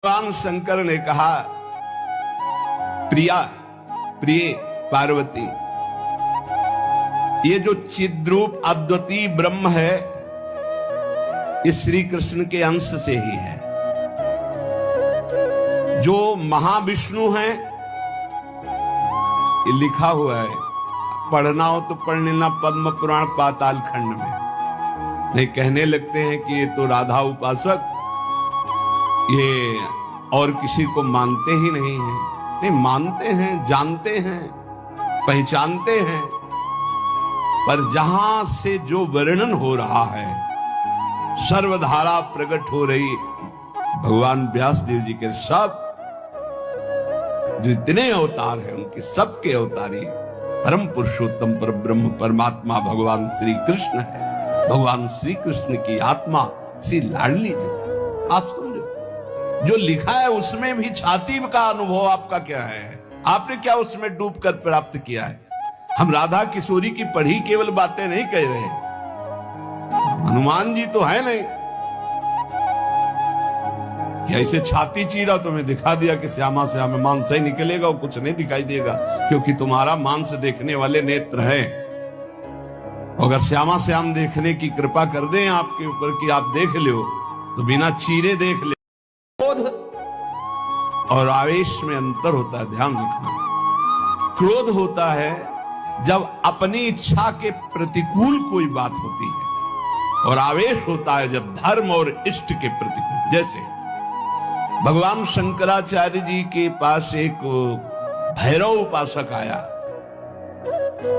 भगवान शंकर ने कहा, प्रिया प्रिय पार्वती, ये जो चिद्रूप अद्वितीय ब्रह्म है ये श्री कृष्ण के अंश से ही है। जो महाविष्णु है ये लिखा हुआ है, पढ़ना हो तो पढ़ लेना पद्म पुराण पाताल खंड में। नहीं कहने लगते हैं कि ये तो राधा उपासक ये और किसी को मानते ही नहीं है। नहीं, मानते हैं, जानते हैं, पहचानते हैं, पर जहां से जो वर्णन हो रहा है, सर्वधारा प्रकट हो रही भगवान व्यास देव जी के सब जितने अवतार हैं उनके सबके अवतारी परम पुरुषोत्तम पर ब्रह्म परमात्मा भगवान श्री कृष्ण है। भगवान श्री कृष्ण की आत्मा सी लाडली जी। आप समझो जो लिखा है उसमें भी छाती का अनुभव आपका क्या है? आपने क्या उसमें डूबकर प्राप्त किया है? हम राधा किशोरी की पढ़ी केवल बातें नहीं कह रहे हैं। हनुमान जी तो है नहीं कि ऐसे छाती चीरा तुम्हें दिखा दिया कि श्यामा श्याम मांस ही निकलेगा और कुछ नहीं दिखाई देगा, क्योंकि तुम्हारा मांस देखने वाले नेत्र है। अगर श्यामा श्याम देखने की कृपा कर दें आपके ऊपर कि आप देख लो तो बिना चीरे देख ले। क्रोध और आवेश में अंतर होता है, ध्यान रखना। क्रोध होता है जब अपनी इच्छा के प्रतिकूल कोई बात होती है, और आवेश होता है जब धर्म और इष्ट के प्रतिकूल। जैसे भगवान शंकराचार्य जी के पास एक भैरव उपासक आया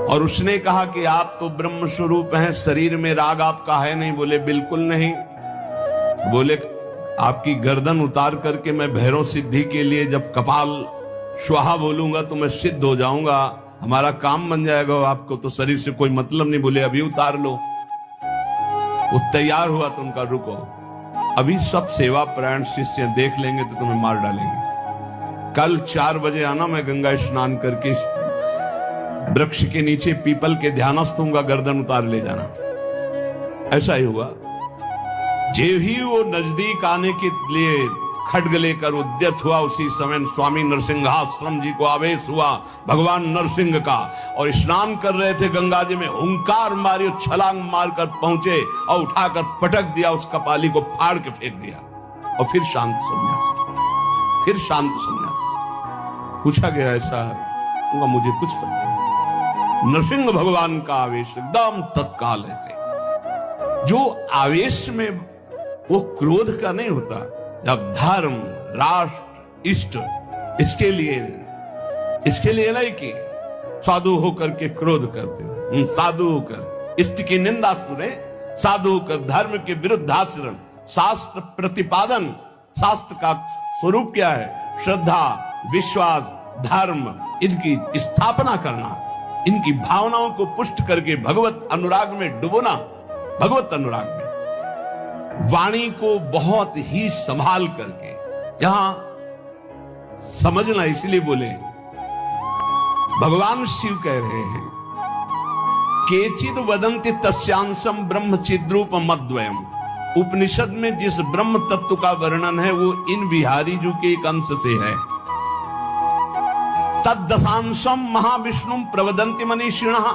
और उसने कहा कि आप तो ब्रह्म स्वरूप हैं, शरीर में राग आपका है नहीं। बोले बिल्कुल नहीं। बोले आपकी गर्दन उतार करके मैं भैरव सिद्धि के लिए जब कपाल स्वाहा बोलूंगा तो मैं सिद्ध हो जाऊंगा, हमारा काम बन जाएगा, आपको तो शरीर से कोई मतलब नहीं। बोले अभी उतार लो। वो तैयार हुआ तो उनका रुको, अभी सब सेवा परायण शिष्य देख लेंगे तो तुम्हें मार डालेंगे। कल 4 बजे आना, मैं गंगा स्नान करके वृक्ष के नीचे पीपल के ध्यानस्थ हूंगा, गर्दन उतार ले जाना। ऐसा ही हुआ। जे ही वो नजदीक आने के लिए खड्ग लेकर उद्यत हुआ, उसी समय स्वामी नरसिंहाश्रम जी को आवेश हुआ भगवान नरसिंह का, और स्नान कर रहे थे गंगा जी में, हुंकार मारी, छलांग मारकर पहुंचे और उठाकर पटक दिया, उस कपाली को फाड़ के फेंक दिया और फिर शांत सन्यासी, फिर शांत सन्यासी। पूछा गया ऐसा है, मुझे कुछ पता नहीं। नरसिंह भगवान का आवेश एकदम तत्काल ऐसे, जो आवेश में वो क्रोध का नहीं होता। जब धर्म राष्ट्र इष्ट इसके लिए नहीं कि साधु होकर के क्रोध करते हो, साधु होकर इष्ट की निंदा सुने, साधु होकर धर्म के विरुद्ध आचरण, शास्त्र प्रतिपादन। शास्त्र का स्वरूप क्या है? श्रद्धा, विश्वास, धर्म, इनकी स्थापना करना, इनकी भावनाओं को पुष्ट करके भगवत अनुराग में डुबोना। भगवत अनुराग में वाणी को बहुत ही संभाल करके, यहां समझना, इसलिए बोले भगवान शिव कह रहे हैं, केचिद वदंति तस्यांशम ब्रह्म चिद्रूप मद्वयम। उपनिषद में जिस ब्रह्म तत्व का वर्णन है वो इन बिहारी जी के एक अंश से है। तद्दशांशम महाविष्णु प्रवदंति मनीषिणः।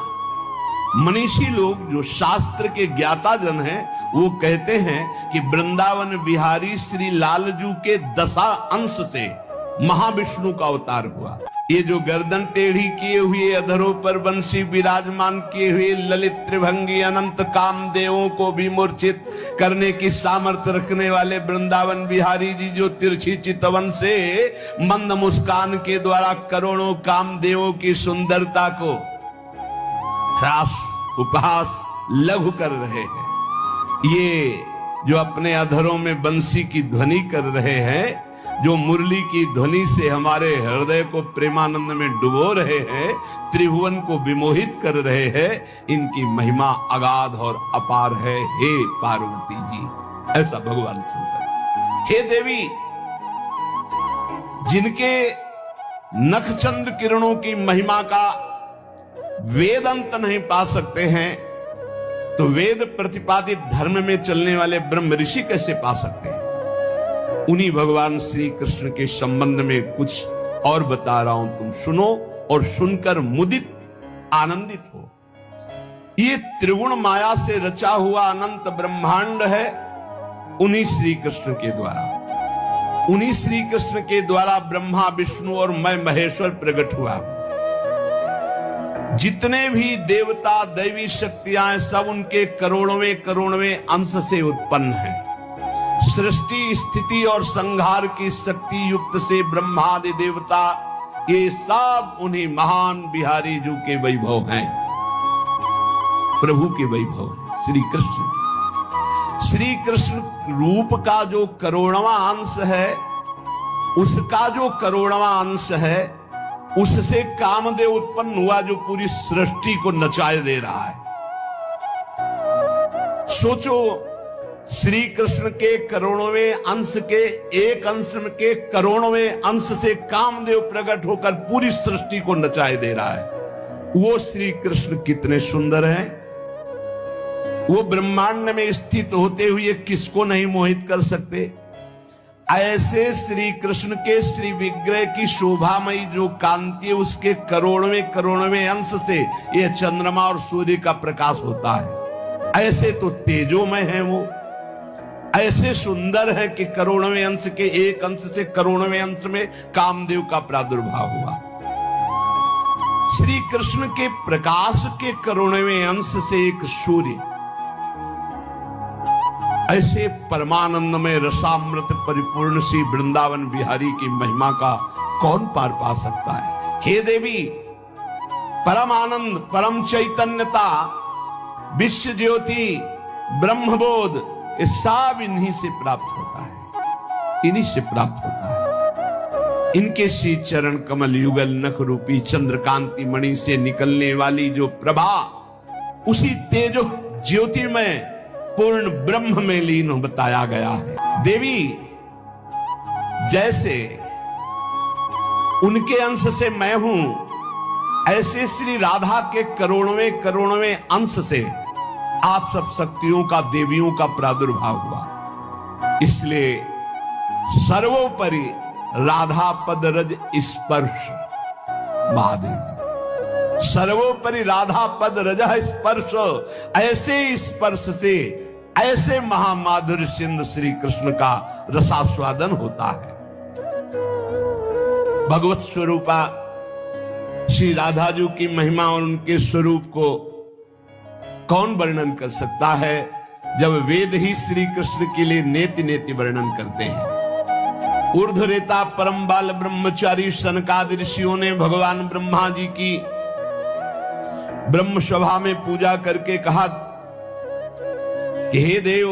मनीषी लोग जो शास्त्र के ज्ञाता जन हैं वो कहते हैं कि वृंदावन बिहारी श्री लालजू के 10 अंश से महाविष्णु का अवतार हुआ। ये जो गर्दन टेढ़ी किए हुए, अधरों पर बंसी विराजमान किए हुए, ललित त्रिभंगी अनंत कामदेवों को भी मूर्छित करने की सामर्थ्य रखने वाले वृंदावन बिहारी जी, जो तिरछी चितवन से मंद मुस्कान के द्वारा करोड़ों कामदेवों की सुंदरता को ह्रास, उपहास, लघु कर रहे हैं, ये जो अपने अधरों में बंसी की ध्वनि कर रहे हैं, जो मुरली की ध्वनि से हमारे हृदय को प्रेमानंद में डुबो रहे हैं, त्रिभुवन को विमोहित कर रहे हैं, इनकी महिमा अगाध और अपार है। हे पार्वती जी, ऐसा भगवान शंकर। हे देवी, जिनके नखचंद्र किरणों की महिमा का वेद अंत नहीं पा सकते हैं, तो वेद प्रतिपादित धर्म में चलने वाले ब्रह्म ऋषि कैसे पा सकते हैं? उन्हीं भगवान श्री कृष्ण के संबंध में कुछ और बता रहा हूं, तुम सुनो और सुनकर मुदित आनंदित हो। ये त्रिगुण माया से रचा हुआ अनंत ब्रह्मांड है उन्हीं श्री कृष्ण के द्वारा। उन्हीं श्री कृष्ण के द्वारा ब्रह्मा विष्णु और मैं महेश्वर प्रकट हुआ। जितने भी देवता दैवी शक्तियां सब उनके करोड़वें अंश से उत्पन्न हैं। सृष्टि स्थिति और संहार की शक्ति युक्त से ब्रह्मादि देवता ये सब उन्हीं महान बिहारी जी के वैभव हैं, प्रभु के वैभव हैं, श्री कृष्ण। श्री कृष्ण रूप का जो करोड़वां अंश है, उसका जो करोड़वां अंश है, उससे कामदेव उत्पन्न हुआ जो पूरी सृष्टि को नचाए दे रहा है। सोचो, श्री कृष्ण के करोड़वें अंश के एक अंश के करोड़वें अंश से कामदेव प्रकट होकर पूरी सृष्टि को नचाए दे रहा है। वो श्री कृष्ण कितने सुंदर हैं। वो ब्रह्मांड में स्थित होते हुए किसको नहीं मोहित कर सकते। ऐसे श्री कृष्ण के श्री विग्रह की शोभामयी जो कांति है, उसके करोड़वें अंश से ये चंद्रमा और सूर्य का प्रकाश होता है। ऐसे तो तेजोमय है वो, ऐसे सुंदर है कि करोड़वें अंश के एक अंश से करोड़वें अंश में कामदेव का प्रादुर्भाव हुआ। श्री कृष्ण के प्रकाश के करोड़वें अंश से एक सूर्य, ऐसे परमानंद में रसामृत परिपूर्ण श्री वृंदावन बिहारी की महिमा का कौन पार पा सकता है। हे देवी, परम आनंद, परम चैतन्यता, विश्व ज्योति, ब्रह्मबोध, ये सब इन्हीं से प्राप्त होता है, इन्हीं से प्राप्त होता है। इनके श्री चरण कमल युगल नख रूपी चंद्रकांति मणि से निकलने वाली जो प्रभा, उसी तेजो ज्योति में पूर्ण ब्रह्म में लीन बताया गया है। देवी, जैसे उनके अंश से मैं हूं, ऐसे श्री राधा के करोड़वें अंश से आप सब शक्तियों का, देवियों का प्रादुर्भाव हुआ। इसलिए सर्वोपरि राधा पद रज स्पर्श महादेव, सर्वोपरि राधा पद रज स्पर्श, ऐसे स्पर्श से ऐसे महामाधुर्य सिंधु श्री कृष्ण का रसास्वादन होता है। भगवत स्वरूपा श्री राधा जी की महिमा और उनके स्वरूप को कौन वर्णन कर सकता है, जब वेद ही श्री कृष्ण के लिए नेति नेति वर्णन करते हैं। ऊर्ध्वरेता परम बाल ब्रह्मचारी सनकादि ऋषियों ने भगवान ब्रह्मा जी की ब्रह्म सभा में पूजा करके कहा कि हे देव,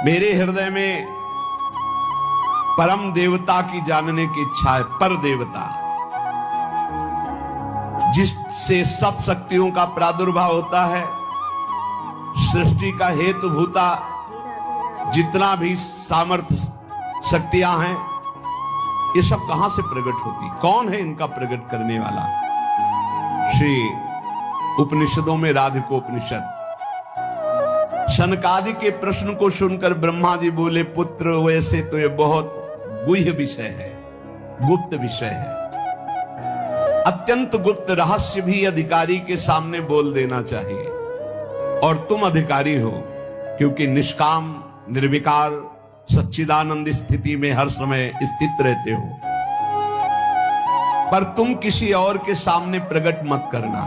मेरे हृदय में परम देवता की जानने की इच्छा है। पर देवता, जिससे सब शक्तियों का प्रादुर्भाव होता है, सृष्टि का हेतु भूता जितना भी सामर्थ्य शक्तियां हैं, ये सब कहां से प्रकट होती, कौन है इनका प्रकट करने वाला। श्री उपनिषदों में राधिकोपनिषद, शनकादि के प्रश्न को सुनकर ब्रह्मा जी बोले, पुत्र वैसे तो ये बहुत गुह्य विषय है, गुप्त विषय है, अत्यंत गुप्त रहस्य भी अधिकारी के सामने बोल देना चाहिए। और तुम अधिकारी हो, क्योंकि निष्काम निर्विकार सच्चिदानंद स्थिति में हर समय स्थित रहते हो, पर तुम किसी और के सामने प्रकट मत करना।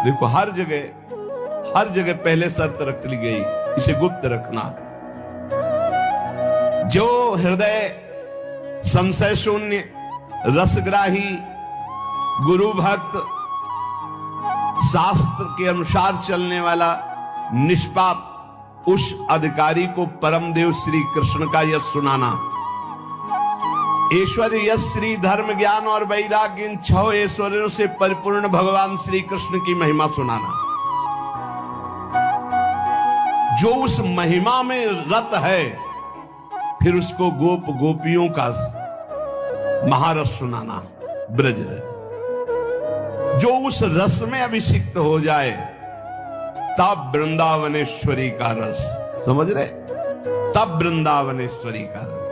देखो, हर जगह पहले शर्त रख ली गई, इसे गुप्त रखना। जो हृदय संशय शून्य, रसग्राही, गुरु भक्त, शास्त्र के अनुसार चलने वाला, निष्पाप, उस अधिकारी को परम देव श्री कृष्ण का यश सुनाना। ऐश्वर्य, यश, श्री, धर्म, ज्ञान और वैराग्य, इन 6 ऐश्वर्यों से परिपूर्ण भगवान श्री कृष्ण की महिमा सुनाना। जो उस महिमा में रत है, फिर उसको गोप गोपियों का महारस सुनाना, ब्रज रस। जो उस रस में अभिषिक्त हो जाए, तब वृंदावनेश्वरी का रस, समझ रहे, तब वृंदावनेश्वरी का रस।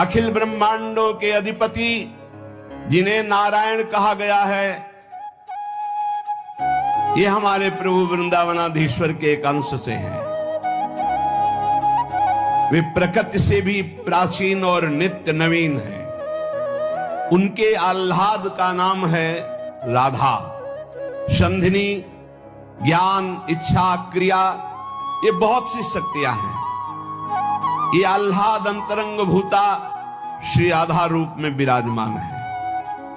अखिल ब्रह्मांडों के अधिपति जिन्हें नारायण कहा गया है, ये हमारे प्रभु वृंदावनाधीश्वर के एक अंश से हैं। वे प्रकृति से भी प्राचीन और नित्य नवीन हैं। उनके आह्लाद का नाम है राधा। संधिनी, ज्ञान, इच्छा, क्रिया, ये बहुत सी शक्तियां हैं। ये आह्लाद अंतरंग भूता श्री राधा रूप में विराजमान है।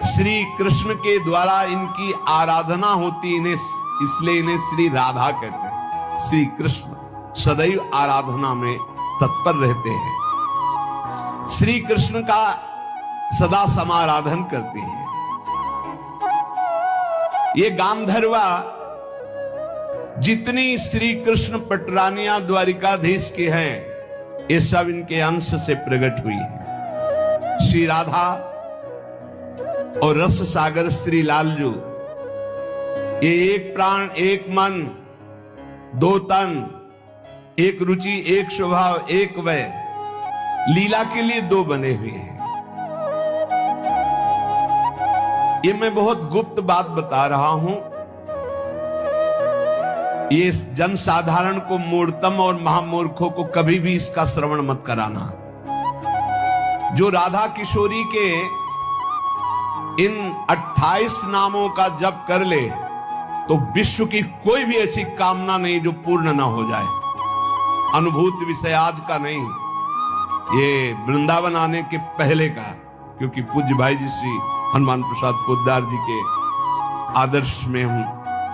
श्री कृष्ण के द्वारा इनकी आराधना होती, इन्हें इसलिए इन्हें श्री राधा कहते हैं। श्री कृष्ण सदैव आराधना में तत्पर रहते हैं। श्री कृष्ण का सदा समाराधन करते हैं। ये गांधर्वा जितनी श्री कृष्ण पटरानियां द्वारिकाधीश की हैं, ये सब इनके अंश से प्रकट हुई है। श्री राधा और रस सागर श्री लालजू, ये एक प्राण, एक मन, दो तन, एक रुचि, एक स्वभाव, एक वय, लीला के लिए दो बने हुए हैं। ये मैं बहुत गुप्त बात बता रहा हूं। ये जन साधारण को, मूर्तम और महामूर्खों को कभी भी इसका श्रवण मत कराना। जो राधा किशोरी के इन 28 नामों का जप कर ले तो विश्व की कोई भी ऐसी कामना नहीं जो पूर्ण ना हो जाए। अनुभूत विषय आज का नहीं, ये वृंदावन आने के पहले का, क्योंकि पूज्य भाई जी श्री हनुमान प्रसाद पोद्दार जी के आदर्श में हम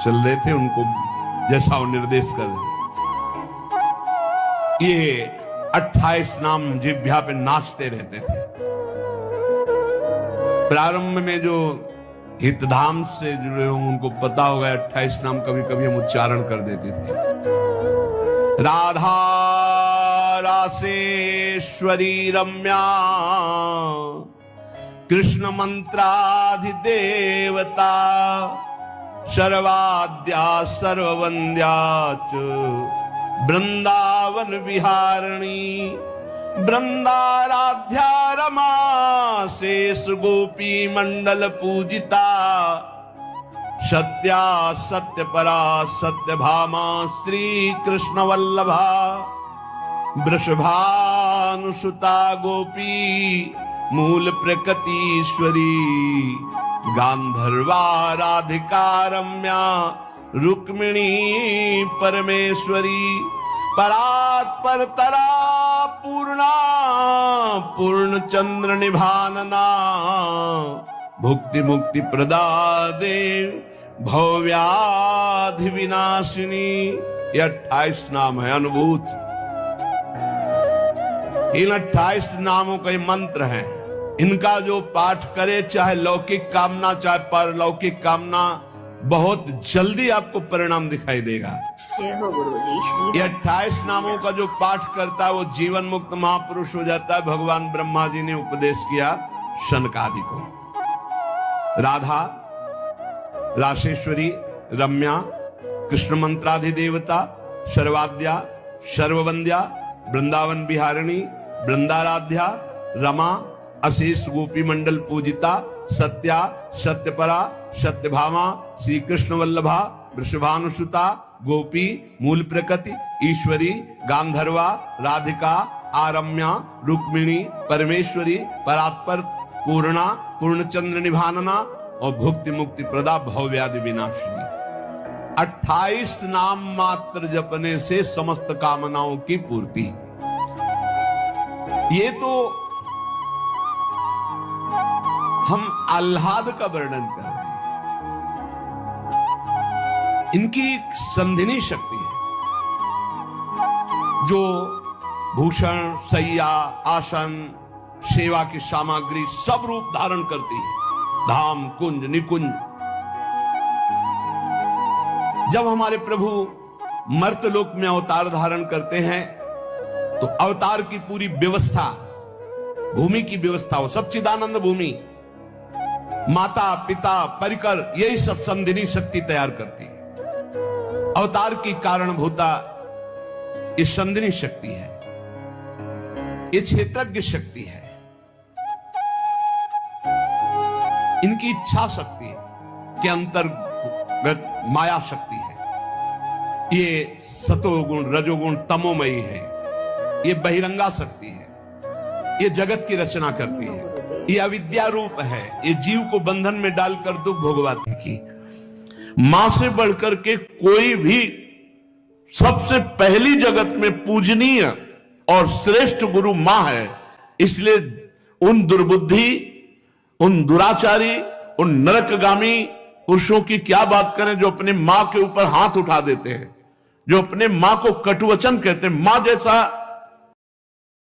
चल रहे थे, उनको जैसा वो निर्देश कर रहे। ये 28 नाम जिह्वा पे नाचते रहते थे। प्रारंभ में जो हितधाम से जुड़े होंगे उनको पता होगा 28 नाम कभी कभी हम उच्चारण कर देते थे। राधा रासेश्वरी रम्या, कृष्ण मंत्राधिदेवता, सर्वाद्या सर्ववंद्या च वृंदावन विहारिणी, वृंदाराध्या रमा शेष गोपी मंडल पूजिता, सत्या सत्य परा सत्य भामा श्री कृष्ण वल्लभा, वृषभानुसुता गोपी मूल प्रकृतीश्वरी, गांधर्वा राधिका रम्या रुक्मिणी परमेश्वरी, परात्पर तरा पूर्णा पूर्ण चंद्र निभानना, भुक्ति मुक्ति प्रदा देव भव्याधि विनाशिनी। ये 28 नाम है अनुभूत। इन 28 नामों का मंत्र है। इनका जो पाठ करे, चाहे लौकिक कामना चाहे परलौकिक कामना, बहुत जल्दी आपको परिणाम दिखाई देगा। ये 28 नामों का जो पाठ करता है वो जीवन मुक्त महापुरुष हो जाता है। भगवान ब्रह्मा जी ने उपदेश किया शनकादि को। राधा रासेश्वरी रम्या, कृष्ण मंत्राधिदेवता, सर्वाद्या सर्ववंद्या, वृंदावन विहारिणी, वृंदाराध्या रमा, अशेष गोपी मंडल पूजिता, सत्या सत्यपरा सत्यभामा, श्री कृष्ण वल्लभा, वृषभानुसुता गोपी मूल प्रकृति ईश्वरी, गांधर्वा राधिका आरम्या रुक्मिणी परमेश्वरी, परात्पर पूर्णा पूर्णचंद्र निभानना और भुक्ति मुक्ति प्रदा भवव्याधि विनाशिनी। 28 नाम मात्र जपने से समस्त कामनाओं की पूर्ति। ये तो हम आह्लाद का वर्णन कर रहे हैं। इनकी एक संधिनी शक्ति है जो भूषण, सैया, आसन, सेवा की सामग्री सब रूप धारण करती है। धाम, कुंज, निकुंज। जब हमारे प्रभु मर्तलोक में अवतार धारण करते हैं तो अवतार की पूरी व्यवस्था, भूमि की व्यवस्था हो, सच्चिदानंद भूमि, माता पिता परिकर, यही सब संधिनी शक्ति तैयार करती है। अवतार की कारणभूता इस संधिनी शक्ति है। ये क्षेत्रज्ञ शक्ति है, इनकी इच्छा शक्ति के अंतर्गत माया शक्ति है। ये सतोगुण रजोगुण तमोमयी है, ये बहिरंगा शक्ति है, ये जगत की रचना करती है, ये अविद्या रूप है, ये जीव को बंधन में डालकर दुख भोगवाती है। मां से बढ़कर के कोई भी सबसे पहली जगत में पूजनीय और श्रेष्ठ गुरु मां है। इसलिए उन दुर्बुद्धि, उन दुराचारी, उन नरकगामी पुरुषों की क्या बात करें जो अपने मां के ऊपर हाथ उठा देते हैं, जो अपने मां को कटुवचन कहते हैं। मां जैसा